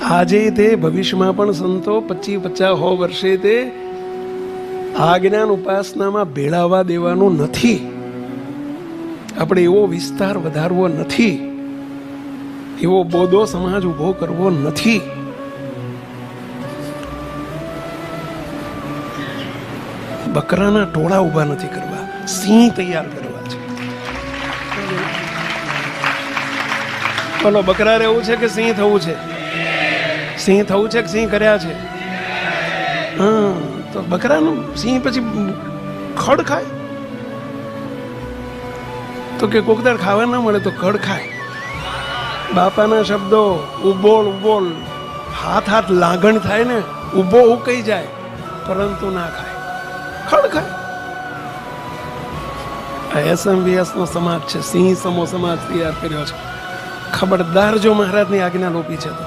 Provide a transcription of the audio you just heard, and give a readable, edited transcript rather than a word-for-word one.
આજે તે ભવિષ્યમાં પણ સંતો 25-50 વર્ષે તે આ જ્ઞાન ઉપાસનામાં ભેળાવા દેવાનું નથી. આપણે એવો વિસ્તાર વધારવો નથી, એવો બોધો સમાજ ઉભો કરવો નથી. બકરાના ટોળા ઉભા નથી કરવા, સિંહ તૈયાર કરવા છે. બોલો, બકરા રહેવું છે કે સિંહ થવું છે? સિંહ થવું છે કે સિંહ કર્યા છે? હા, તો બકરાનું સિંહ પછી ખડ ખાય તો કે કોકદાર ખાવા ના મળે તો ખડ ખાય. બાપાના શબ્દો ઉબોળ ઉબોળ, હાથ હાથ લાગણ થાય ને, ઉભો ઉકઈ જાય પરંતુ ના ખાય, ખડ ખાય. આ SMVS નો સમાજ છે, સિંહ સમો સમાજ તૈયાર કર્યો છે. ખબરદાર જો મહારાજની આજ્ઞા લોપી છે તો